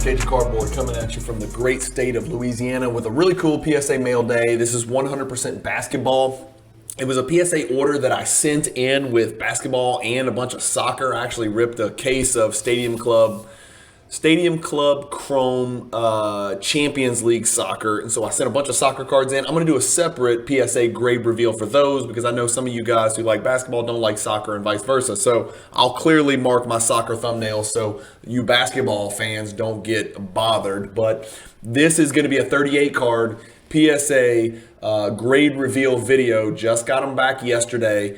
Cajun Cardboard coming at you from the great state of Louisiana with a really cool PSA mail day. This is 100% basketball. It was a PSA order that I sent in with basketball and a bunch of soccer. I actually ripped a case of Stadium Club Chrome Champions League soccer. And so I sent a bunch of soccer cards in. I'm going to do a separate PSA grade reveal for those because I know some of you guys who like basketball don't like soccer and vice versa. So I'll clearly mark my soccer thumbnail so you basketball fans don't get bothered. But this is going to be a 38 card PSA grade reveal video. Just got them back yesterday.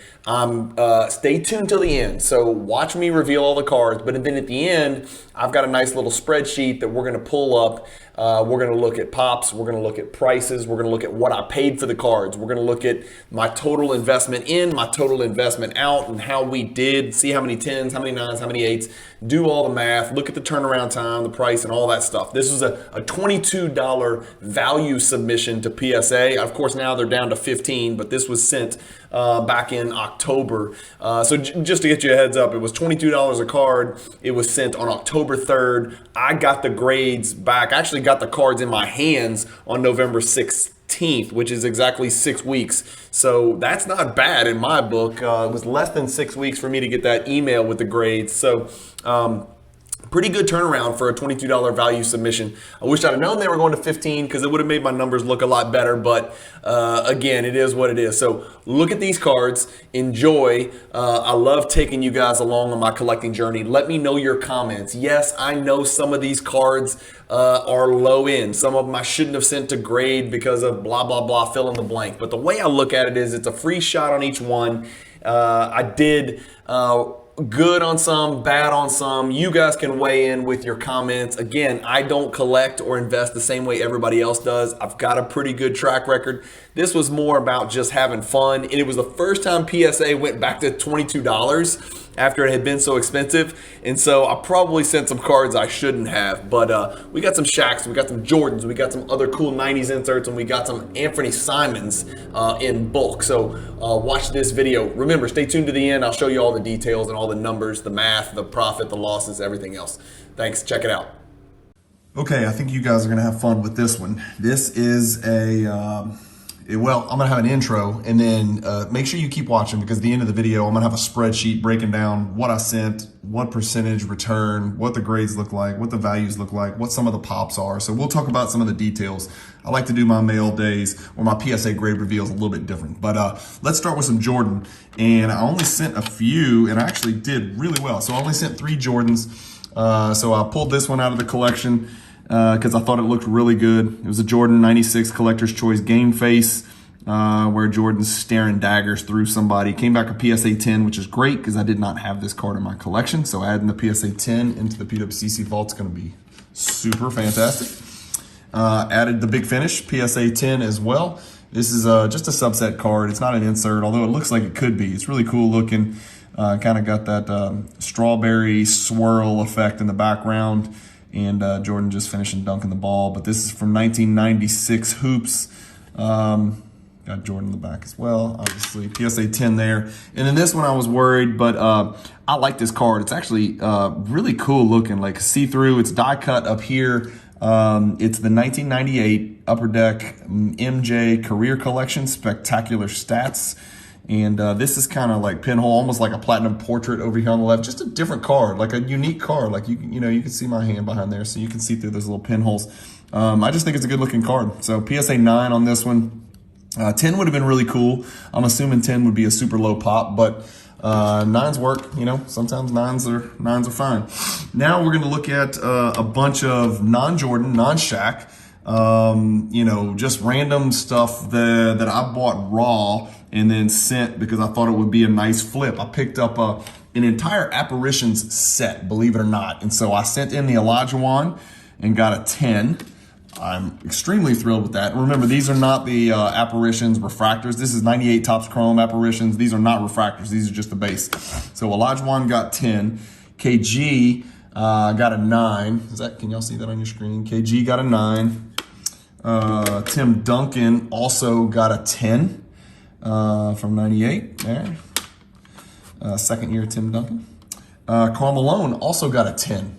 Stay tuned till the end. So watch me reveal all the cards, but then at the end, I've got a nice little spreadsheet that we're going to pull up. We're going to look at pops. We're going to look at prices. We're going to look at what I paid for the cards. We're going to look at my total investment in, my total investment out, and how we did. See how many 10s, how many 9s, how many 8s. Do all the math. Look at the turnaround time, the price, and all that stuff. This was a $22 value submission to PSA. Of course, now they're down to 15, but this was sent back in October. So just to get you a heads up, it was $22 a card. It was sent on October 3rd. I got the grades back. I actually got the cards in my hands on November 16th, which is exactly 6 weeks. So that's not bad in my book. It was less than 6 weeks for me to get that email with the grades. So pretty good turnaround for a $22 value submission. I wish I'd have known they were going to 15 because it would have made my numbers look a lot better. But again, it is what it is. So look at these cards. Enjoy. I love taking you guys along on my collecting journey. Let me know your comments. Yes, I know some of these cards are low end. Some of them I shouldn't have sent to grade because of blah, blah, blah, fill in the blank. But the way I look at it is it's a free shot on each one. I did good on some, bad on some. You guys can weigh in with your comments. Again, I don't collect or invest the same way everybody else does. I've got a pretty good track record. This was more about just having fun. And it was the first time PSA went back to $22 after it had been so expensive. And so I probably sent some cards I shouldn't have. But we got some Shaqs, we got some Jordans, we got some other cool 90s inserts, and we got some Anfernee Simons in bulk. So watch this video. Remember, stay tuned to the end. I'll show you all the details and all the numbers, the math, the profit, the losses, everything else. Thanks. Check it out. Okay, I think you guys are going to have fun with this one. This is well, I'm going to have an intro, and then make sure you keep watching because at the end of the video, I'm going to have a spreadsheet breaking down what I sent, what percentage return, what the grades look like, what the values look like, what some of the pops are. So we'll talk about some of the details. I like to do my mail days or my PSA grade reveals a little bit different. But let's start with some Jordan. And I only sent a few, and I actually did really well. So I only sent 3 Jordans. So I pulled this one out of the collection because I thought it looked really good. It was a Jordan 96 Collector's Choice Game Face where Jordan's staring daggers through somebody. Came back a PSA 10, which is great because I did not have this card in my collection. So adding the PSA 10 into the PWCC vault is going to be super fantastic. Added the Big Finish PSA 10 as well. This is just a subset card. It's not an insert, although it looks like it could be. It's really cool looking. Kind of got that strawberry swirl effect in the background. And Jordan just finishing dunking the ball. But this is from 1996 Hoops. Got Jordan in the back as well, obviously. PSA 10 there. And then this one I was worried, but I like this card. It's actually really cool looking, like see-through. It's die cut up here. It's the 1998 Upper Deck MJ Career Collection Spectacular Stats. And this is kind of like pinhole, almost like a platinum portrait over here on the left. Just a different card, like a unique card. Like you can see my hand behind there, so you can see through those little pinholes. I just think it's a good looking card. So PSA 9 on this one. 10 would have been really cool. I'm assuming 10 would be a super low pop, but 9s work. Sometimes 9s are fine. Now we're going to look at a bunch of non-Jordan, non-Shaq, just random stuff that I bought raw and then sent because I thought it would be a nice flip. I picked up an entire Apparitions set, believe it or not. And so I sent in the Olajuwon and got a 10. I'm extremely thrilled with that. Remember, these are not the Apparitions refractors. This is 98 Topps Chrome Apparitions. These are not refractors. These are just the base. So Olajuwon got 10. KG got a 9. Can y'all see that on your screen? KG got a 9. Tim Duncan also got a 10 from 98 there. Second year Tim Duncan. Karl Malone also got a 10.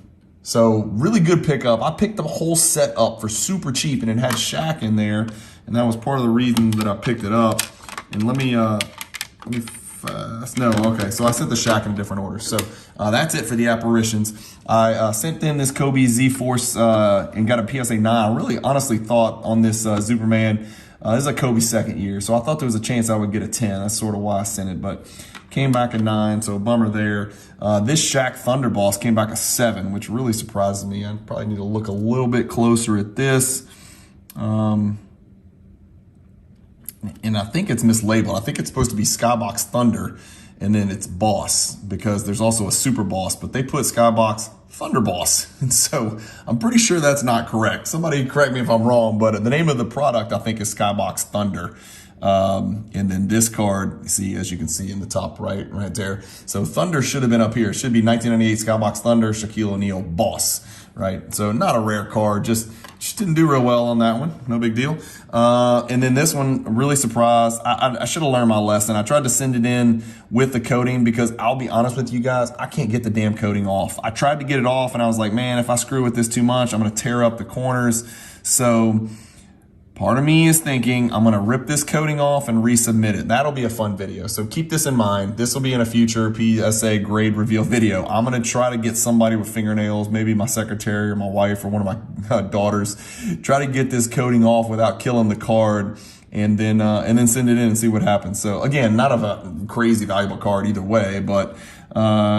So really good pickup. I picked the whole set up for super cheap, and it had Shaq in there, and that was part of the reason that I picked it up. And let me no, okay, so I sent the Shaq in a different order. So that's it for the Apparitions. I sent in this Kobe Z-Force and got a PSA 9. I really honestly thought on this Superman, this is a Kobe second year, so I thought there was a chance I would get a 10. That's sort of why I sent it, but came back a 9, so a bummer there. This Shaq Thunder Boss came back a 7, which really surprises me. I probably need to look a little bit closer at this. And I think it's mislabeled. I think it's supposed to be Skybox Thunder, and then it's Boss, because there's also a Super Boss, but they put Skybox Thunder Boss. And so I'm pretty sure that's not correct. Somebody correct me if I'm wrong, but the name of the product I think is Skybox Thunder. And then this card, see, as you can see in the top right there. So Thunder should have been up here. It should be 1998 Skybox Thunder, Shaquille O'Neal Boss, right? So not a rare card, just didn't do real well on that one. No big deal. And then this one, really surprised. I should have learned my lesson. I tried to send it in with the coating because I'll be honest with you guys, I can't get the damn coating off. I tried to get it off and I was like, man, if I screw with this too much, I'm going to tear up the corners. So part of me is thinking I'm going to rip this coating off and resubmit it. That'll be a fun video. So keep this in mind. This will be in a future PSA grade reveal video. I'm going to try to get somebody with fingernails, maybe my secretary or my wife or one of my daughters, try to get this coating off without killing the card, and then send it in and see what happens. So again, not a crazy valuable card either way, but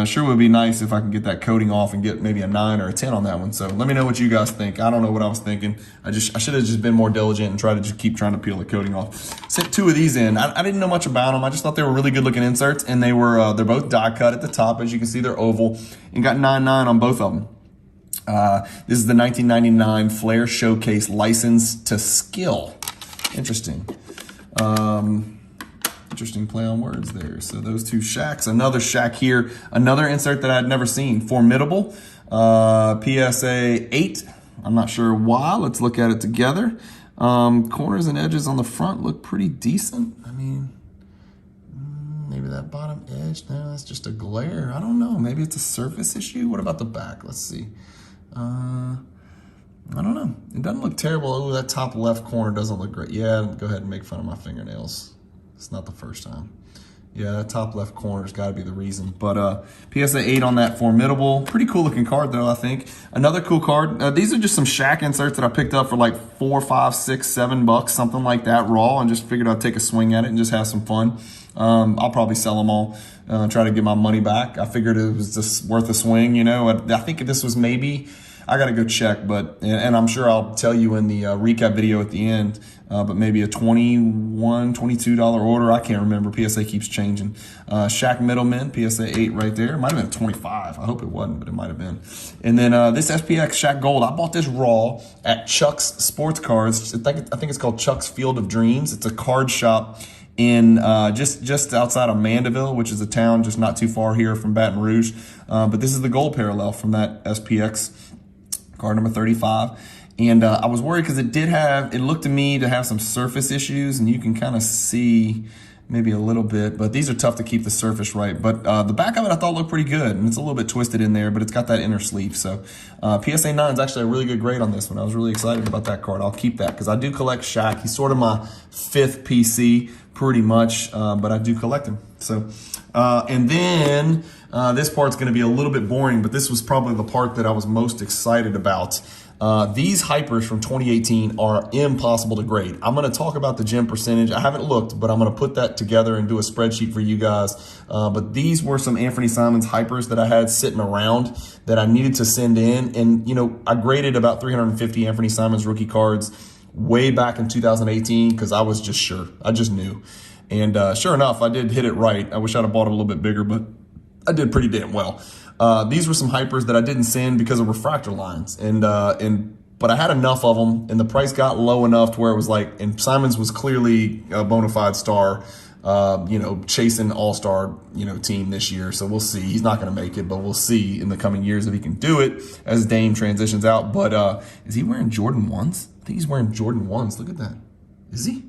sure would be nice if I can get that coating off and get maybe a 9 or a 10 on that one. So let me know what you guys think. I don't know what I was thinking. I should have just been more diligent and tried to just keep trying to peel the coating off. Sent 2 of these in. I didn't know much about them. I just thought they were really good looking inserts, and they're both die cut at the top. As you can see, they're oval, and got 9.9 on both of them. This is the 1999 Flair Showcase License to Skill. Interesting. Interesting play on words there. So those 2 Shaqs, another Shaq here, another insert that I'd never seen. Formidable, PSA 8. I'm not sure why. Let's look at it together. Corners and edges on the front look pretty decent. I mean, maybe that bottom edge, no, that's just a glare. I don't know. Maybe it's a surface issue. What about the back? Let's see. I don't know. It doesn't look terrible. Oh, that top left corner doesn't look great. Yeah, go ahead and make fun of my fingernails. It's not the first time. Yeah, that top left corner's got to be the reason. But PSA 8 on that Formidable. Pretty cool looking card though, I think. Another cool card. These are just some Shaq inserts that I picked up for like $4, $5, $6, $7, something like that raw, and just figured I'd take a swing at it and just have some fun. I'll probably sell them all, try to get my money back. I figured it was just worth a swing, you know. I think this was maybe, I got to go check, but, and I'm sure I'll tell you in the recap video at the end, but maybe a $21, $22 order. I can't remember. PSA keeps changing. Shaq Middleman, PSA 8 right there. It might have been 25. I hope it wasn't, but it might have been. And then this SPX Shaq Gold. I bought this raw at Chuck's Sports Cards. I think it's called Chuck's Field of Dreams. It's a card shop in just outside of Mandeville, which is a town just not too far here from Baton Rouge. But this is the gold parallel from that SPX card number 35. And I was worried because it looked to me to have some surface issues, and you can kind of see maybe a little bit, but these are tough to keep the surface right. But the back of it I thought looked pretty good, and it's a little bit twisted in there, but it's got that inner sleeve. So PSA 9 is actually a really good grade on this one. I was really excited about that card. I'll keep that because I do collect Shaq. He's sort of my 5th PC pretty much, but I do collect him. So, and then this part's going to be a little bit boring, but this was probably the part that I was most excited about. These hypers from 2018 are impossible to grade. I'm going to talk about the gem percentage. I haven't looked, but I'm going to put that together and do a spreadsheet for you guys. But these were some Anfernee Simons hypers that I had sitting around that I needed to send in. And, you know, I graded about 350 Anfernee Simons rookie cards way back in 2018 because I was just sure. I just knew. And sure enough, I did hit it right. I wish I'd have bought it a little bit bigger, but I did pretty damn well. These were some hypers that I didn't send because of refractor lines, but I had enough of them, and the price got low enough to where it was like, and Simons was clearly a bona fide star, you know, chasing all-star, you know, team this year. So we'll see. He's not going to make it, but we'll see in the coming years if he can do it as Dame transitions out. But is he wearing Jordan 1s? I think he's wearing Jordan 1s. Look at that. Is he?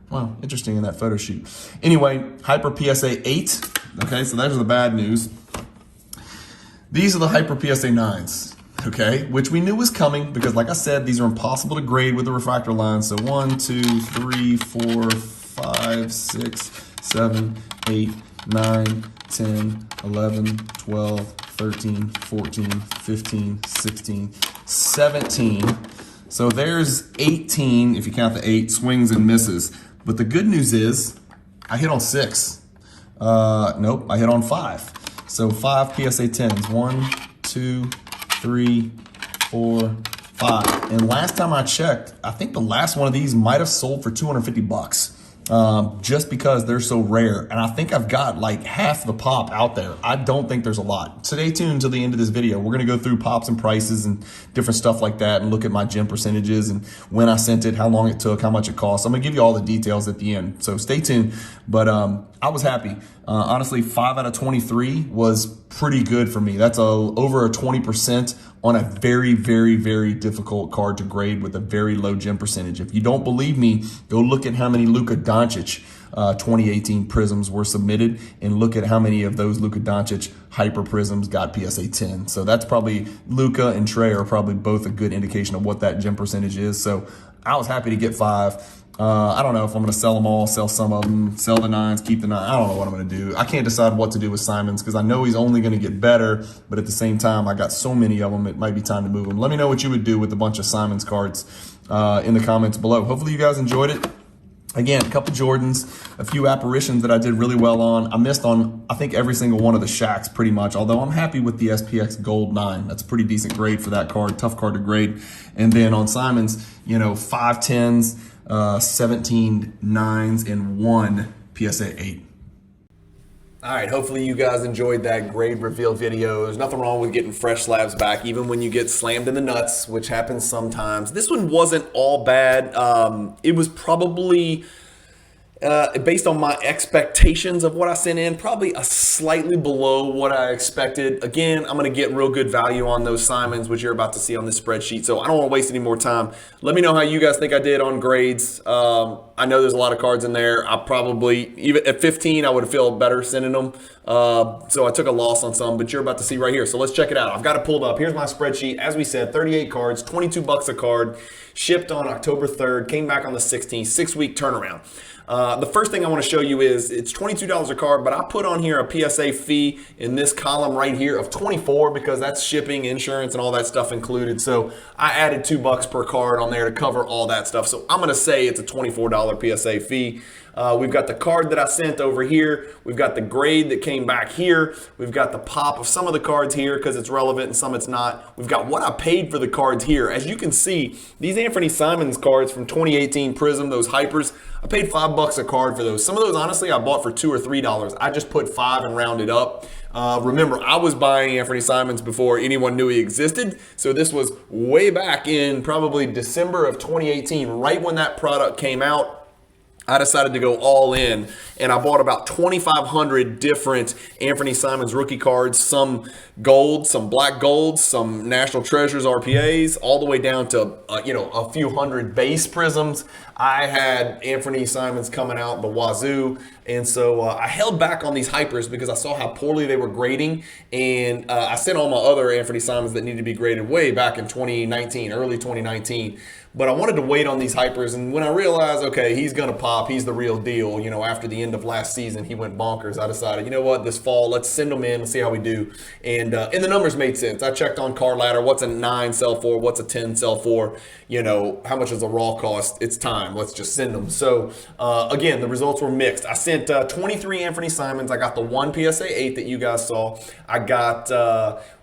Wow, interesting in that photo shoot. Anyway, Hyper PSA 8. Okay, so there's the bad news. These are the Hyper PSA 9s. okay, which we knew was coming because, like I said, these are impossible to grade with the refractor line. So 1, 2, 3, 4, 5, 6, 7, 8, 9, 10, 11, 12, 13, 14, 15, 16, 17. So there's 18, if you count the 8 swings and misses. But the good news is I hit on 6. Nope, I hit on 5. So 5 PSA 10s. 1, 2, 3, 4, 5. And last time I checked, I think the last one of these might have sold for $250. Just because they're so rare. And I think I've got like half the pop out there. I don't think there's a lot. Stay tuned till the end of this video. We're going to go through pops and prices and different stuff like that and look at my gem percentages and when I sent it, how long it took, how much it cost. I'm going to give you all the details at the end. So stay tuned. But I was happy. Honestly, 5 out of 23 was pretty good for me. That's over a 20% on a very, very, very difficult card to grade with a very low gem percentage. If you don't believe me, go look at how many Luka Doncic 2018 prisms were submitted and look at how many of those Luka Doncic hyper prisms got PSA 10. So that's probably, Luka and Trey are probably both a good indication of what that gem percentage is. So I was happy to get 5. I don't know if I'm going to sell them all, sell some of them, sell the 9s, keep the 9. I don't know what I'm going to do. I can't decide what to do with Simons because I know he's only going to get better, but at the same time, I got so many of them, it might be time to move them. Let me know what you would do with a bunch of Simons cards in the comments below. Hopefully you guys enjoyed it. Again, a couple Jordans, a few Apparitions that I did really well on. I missed on, I think, every single one of the Shaqs pretty much, although I'm happy with the SPX Gold 9. That's a pretty decent grade for that card, tough card to grade. And then on Simons, 5 10s, 17 9s, and 1 PSA 8. All right, hopefully you guys enjoyed that grade reveal video. There's nothing wrong with getting fresh slabs back, even when you get slammed in the nuts, which happens sometimes. This one wasn't all bad. It was probably, based on my expectations of what I sent in, probably a slightly below what I expected. Again, I'm going to get real good value on those Simons, which you're about to see on this spreadsheet. So I don't want to waste any more time. Let me know how you guys think I did on grades. I know there's a lot of cards in there. I probably, even at 15, I would feel better sending them. So I took a loss on some, but you're about to see right here. So let's check it out. I've got it pulled up. Here's my spreadsheet. As we said, 38 cards, $22 a card, shipped on October 3rd, came back on the 16th, 6-week turnaround. The first thing I want to show you is it's $22 a card, but I put on here a PSA fee in this column right here of $24 because that's shipping, insurance, and all that stuff included. So I added $2 per card on there to cover all that stuff. So I'm going to say it's a $24 PSA fee. We've got the card that I sent over here. We've got the grade that came back here. We've got the pop of some of the cards here because it's relevant and some it's not. We've got what I paid for the cards here. As you can see, these Anfernee Simons cards from 2018 Prism, those hypers, I paid $5 a card for those. Some of those, honestly, I bought for $2 or $3. I just put 5 and rounded up. Remember, I was buying Anfernee Simons before anyone knew he existed. So this was way back in probably December of 2018, right when that product came out. I decided to go all in, and I bought about 2,500 different Anfernee Simons rookie cards, some gold, some black gold, some National Treasures RPAs, all the way down to a few hundred base prisms. I had Anfernee Simons coming out the wazoo, and so I held back on these hypers because I saw how poorly they were grading, and I sent all my other Anfernee Simons that needed to be graded way back in 2019, early 2019. But I wanted to wait on these hypers, and when I realized, okay, he's going to pop, he's the real deal, after the end of last season, he went bonkers. I decided, you know what, this fall, let's send them in and see how we do. And the numbers made sense. I checked on Card Ladder, what's a 9 sell for, what's a 10 sell for, how much is a raw cost? It's time. Let's just send them. So, again, the results were mixed. I sent 23 Anfernee Simons. I got the 1 PSA 8 that you guys saw. I got,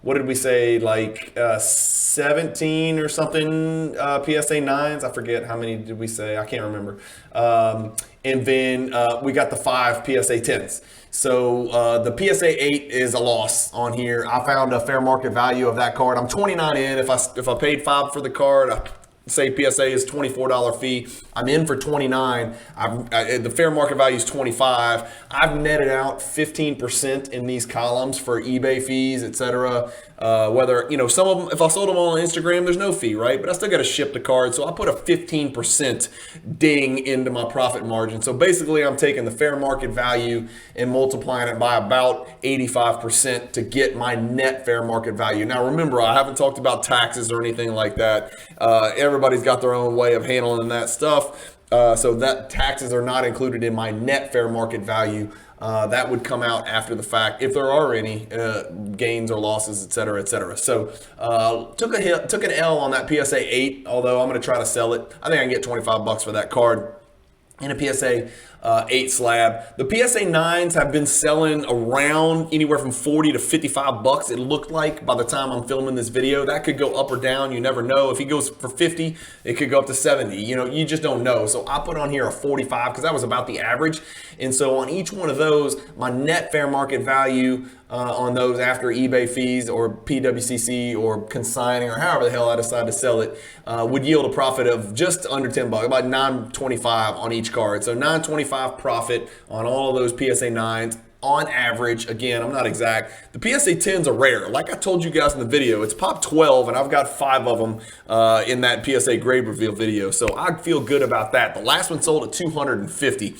what did we say, like 17 or something PSA 9s. I forget how many did we say. I can't remember. And then we got the 5 PSA 10s. So the PSA 8 is a loss on here. I found a fair market value of that card. I'm 29 in. If I paid 5 for the card, say PSA is $24 fee. I'm in for 29. The fair market value is 25. I've netted out 15% in these columns for eBay fees, etc. Whether, some of them, if I sold them all on Instagram, there's no fee, right? But I still got to ship the card. So I put a 15% ding into my profit margin. So basically I'm taking the fair market value and multiplying it by about 85% to get my net fair market value. Now remember, I haven't talked about taxes or anything like that. Everybody's got their own way of handling that stuff. So that taxes are not included in my net fair market value. That would come out after the fact if there are any gains or losses, et cetera, et cetera. So took an L on that PSA 8, although I'm going to try to sell it. I think I can get $25 for that card in a PSA 8 slab. The PSA 9s have been selling around anywhere from 40 to 55 bucks. It looked like by the time I'm filming this video. That could go up or down. You never know. If he goes for 50, it could go up to 70. You just don't know. So I put on here a 45 because that was about the average. And so on each one of those, my net fair market value on those after eBay fees or PWCC or consigning or however the hell I decide to sell it would yield a profit of just under 10 bucks, about $9.25 on each card. So $9.25 profit on all of those PSA 9s on average. Again, I'm not exact. The PSA 10s are rare. Like I told you guys in the video, it's pop 12 and I've got 5 of them in that PSA grade reveal video. So I feel good about that. The last one sold at 250.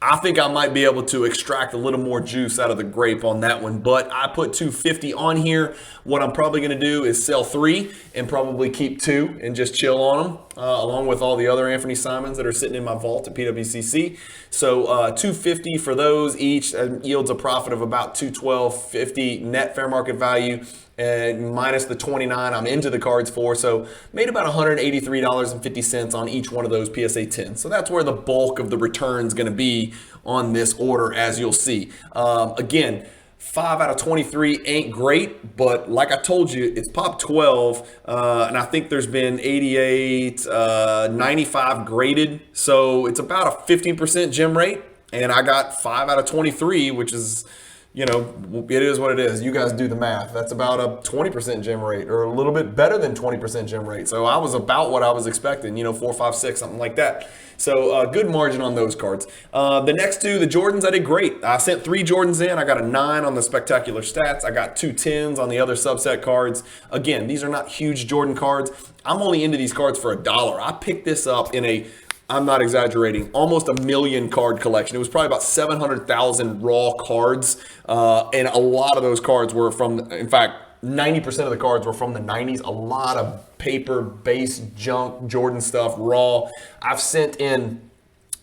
I think I might be able to extract a little more juice out of the grape on that one, but I put 250 on here. What I'm probably going to do is sell 3 and probably keep 2 and just chill on them, along with all the other Anfernee Simons that are sitting in my vault at PWCC. So 250 for those each yields a profit of about 212.50 net fair market value. And minus the 29 I'm into the cards for. So made about $183.50 on each one of those PSA 10s. So that's where the bulk of the return is going to be on this order, as you'll see. Again, 5 out of 23 ain't great, but like I told you, it's pop 12, and I think there's been 88, 95 graded. So it's about a 15% gem rate, and I got 5 out of 23, which is, it is what it is. You guys do the math. That's about a 20% gem rate, or a little bit better than 20% gem rate. So I was about what I was expecting, 4, 5, 6, something like that. So good margin on those cards. The next 2, the Jordans, I did great. I sent 3 Jordans in. I got a 9 on the spectacular stats. I got 2 10s on the other subset cards. Again, these are not huge Jordan cards. I'm only into these cards for $1. I picked this up in a, I'm not exaggerating, almost a million card collection. It was probably about 700,000 raw cards. And a lot of those cards were from, in fact, 90% of the cards were from the 90s. A lot of paper, base, junk, Jordan stuff, raw. I've sent in,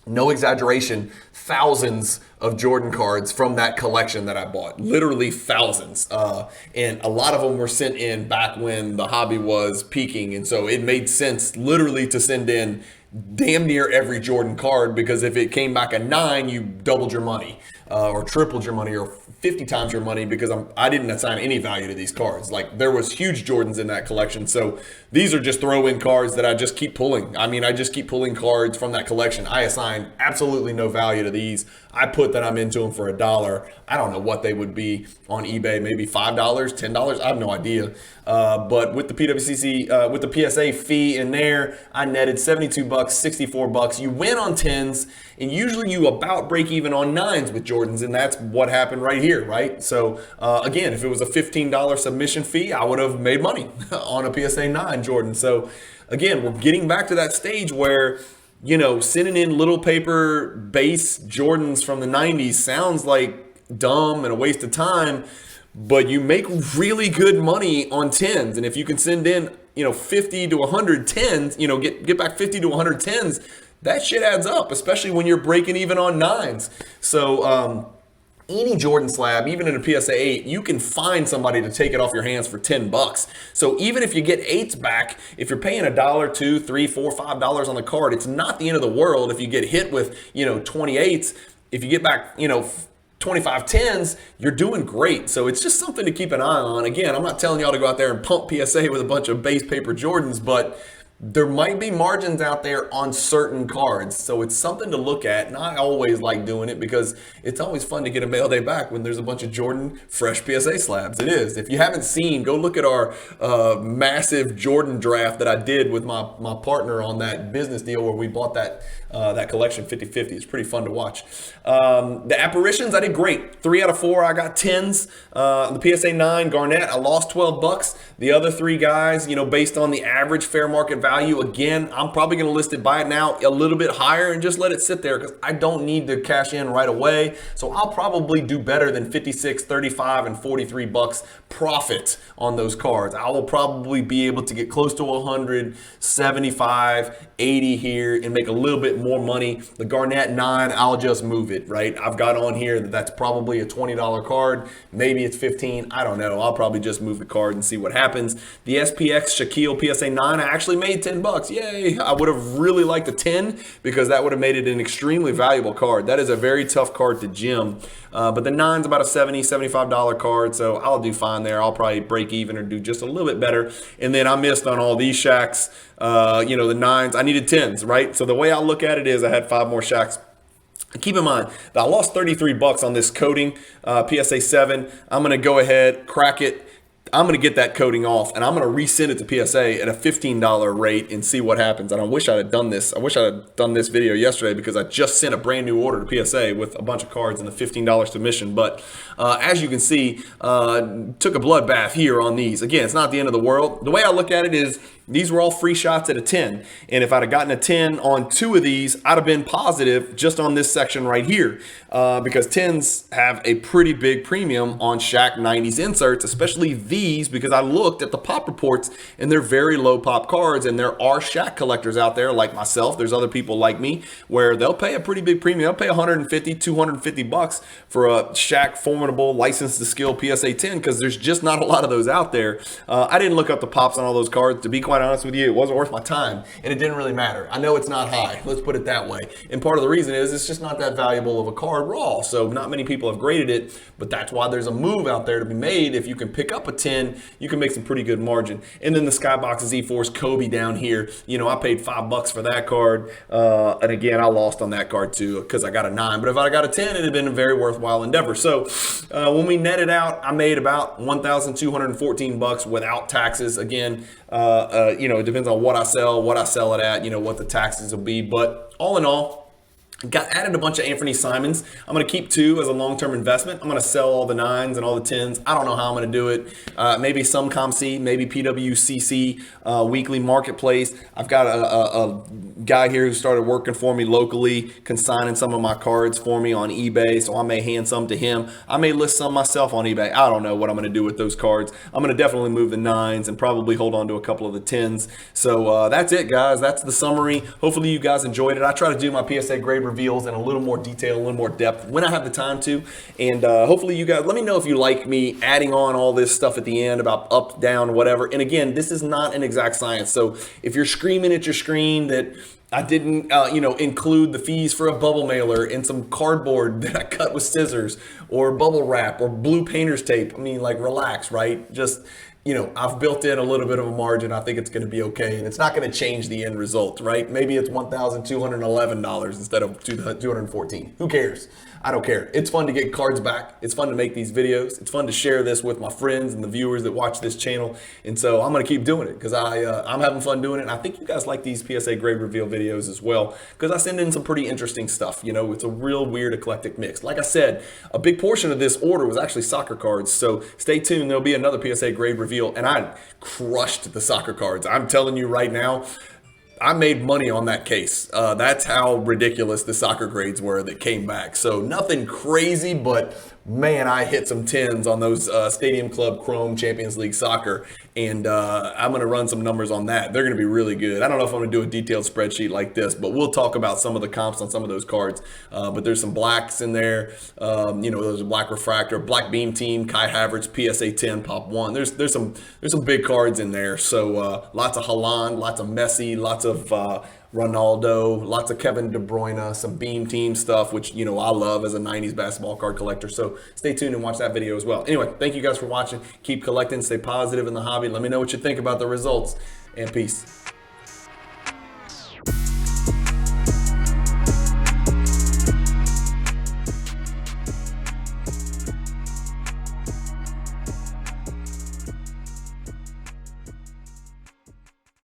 no exaggeration, thousands of Jordan cards from that collection that I bought. Literally thousands. And a lot of them were sent in back when the hobby was peaking. And so it made sense literally to send in damn near every Jordan card, because if it came back a 9, you doubled your money or tripled your money or 50 times your money, because I didn't assign any value to these cards. Like, there was huge Jordans in that collection. So these are just throw-in cards that I just keep pulling. I just keep pulling cards from that collection. I assign absolutely no value to these. I put that I'm into them for $1. I don't know what they would be on eBay, maybe $5, $10. I have no idea. But with the PWCC, with the PSA fee in there, I netted $72, $64. You win on 10s, and usually you about break even on 9s with Jordans, and that's what happened right here, right? So again, if it was a $15 submission fee, I would have made money on a PSA 9 Jordan. So again, we're getting back to that stage where, sending in little paper base Jordans from the 90s sounds like dumb and a waste of time, but you make really good money on 10s. And if you can send in, 50 to 100 10s, get back 50 to 100 10s, that shit adds up, especially when you're breaking even on 9s. So, any Jordan slab, even in a PSA 8, you can find somebody to take it off your hands for $10. So even if you get 8s back, if you're paying $1, $2, $3, $4, $5 on the card, it's not the end of the world if you get hit with, 28s. If you get back, 25 10s, you're doing great. So it's just something to keep an eye on. Again, I'm not telling y'all to go out there and pump PSA with a bunch of base paper Jordans, but there might be margins out there on certain cards. So it's something to look at. And I always like doing it because it's always fun to get a mail day back when there's a bunch of Jordan fresh PSA slabs. It is. If you haven't seen, go look at our massive Jordan draft that I did with my partner on that business deal where we bought that collection 50-50. It's pretty fun to watch. The Apparitions, I did great. 3 out of 4, I got 10s. The PSA 9 Garnett, I lost $12. The other 3 guys, based on the average fair market value, again, I'm probably going to list it, buy it now a little bit higher and just let it sit there because I don't need to cash in right away. So I'll probably do better than 56, 35, and $43 profit on those cards. I will probably be able to get close to 100, 75, 80 here and make a little bit more money. The Garnett 9, I'll just move it, right? I've got on here that's probably a $20 card. Maybe it's 15. I don't know. I'll probably just move the card and see what happens. The SPX Shaquille PSA 9, I actually made $10. Yay. I would have really liked a 10 because that would have made it an extremely valuable card. That is a very tough card to gem. But the 9's about a $70, $75 card, so I'll do fine there. I'll probably break even or do just a little bit better. And then I missed on all these Shaqs. The 9s. I needed 10s, right? So the way I look at it is I had 5 more Shaqs. Keep in mind that I lost $33 on this coating, PSA 7. I'm going to go ahead, crack it. I'm going to get that coating off, and I'm going to resend it to PSA at a $15 rate and see what happens. And I wish I had done this. I wish I had done this video yesterday because I just sent a brand new order to PSA with a bunch of cards and the $15 submission. But as you can see, took a bloodbath here on these. Again, it's not the end of the world. The way I look at it is these were all free shots at a 10. And if I'd have gotten a 10 on 2 of these, I'd have been positive just on this section right here because 10s have a pretty big premium on Shaq 90s inserts, especially these, because I looked at the pop reports and they're very low pop cards. And there are Shaq collectors out there like myself. There's other people like me where they'll pay a pretty big premium. They'll pay $150, $250 for a Shaq formidable license to skill PSA 10 because there's just not a lot of those out there. I didn't look up the pops on all those cards. To be quite honest with you, it wasn't worth my time and it didn't really matter. I know it's not high, let's put it that way. And part of the reason is it's just not that valuable of a card raw. So not many people have graded it, but that's why there's a move out there to be made. If you can pick up a 10, you can make some pretty good margin. And then the Skybox Z-Force Kobe down here, I paid $5 for that card. And again, I lost on that card too because I got a 9. But if I got a 10, it'd have been a very worthwhile endeavor. So when we net it out, I made about $1,214 without taxes. Again, it depends on what I sell it at, what the taxes will be. But all in all, added a bunch of Anfernee Simons. I'm going to keep 2 as a long-term investment. I'm going to sell all the 9s and all the 10s. I don't know how I'm going to do it. Maybe some ComC, maybe PWCC Weekly Marketplace. I've got a guy here who started working for me locally, consigning some of my cards for me on eBay, so I may hand some to him. I may list some myself on eBay. I don't know what I'm going to do with those cards. I'm going to definitely move the 9s and probably hold on to a couple of the 10s. So that's it, guys. That's the summary. Hopefully you guys enjoyed it. I try to do my PSA grade reveals in a little more detail, a little more depth when I have the time to. And hopefully you guys, let me know if you like me adding on all this stuff at the end about up, down, whatever. And again, this is not an exact science. So if you're screaming at your screen that I didn't, include the fees for a bubble mailer and some cardboard that I cut with scissors or bubble wrap or blue painter's tape, relax, right? Just, I've built in a little bit of a margin. I think it's going to be okay. And it's not going to change the end result, right? Maybe it's $1,211 instead of $214. Who cares? I don't care. It's fun to get cards back. It's fun to make these videos. It's fun to share this with my friends and the viewers that watch this channel. And so I'm going to keep doing it because I'm having fun doing it. And I think you guys like these PSA grade reveal videos as well because I send in some pretty interesting stuff. It's a real weird eclectic mix. Like I said, a big portion of this order was actually soccer cards. So stay tuned. There'll be another PSA grade reveal. And I crushed the soccer cards. I'm telling you right now, I made money on that case. That's how ridiculous the soccer grades were that came back. So nothing crazy, but man, I hit some 10s on those Stadium Club Chrome Champions League soccer. And I'm going to run some numbers on that. They're going to be really good. I don't know if I'm going to do a detailed spreadsheet like this, but we'll talk about some of the comps on some of those cards. But there's some blacks in there. There's a black refractor, black beam team, Kai Havertz, PSA 10, pop 1. There's some big cards in there. So lots of Haaland, lots of Messi, lots of Ronaldo, lots of Kevin De Bruyne, some beam team stuff, which, I love as a 90s basketball card collector. So stay tuned and watch that video as well. Anyway, thank you guys for watching. Keep collecting, stay positive in the hobby. Let me know what you think about the results, and peace.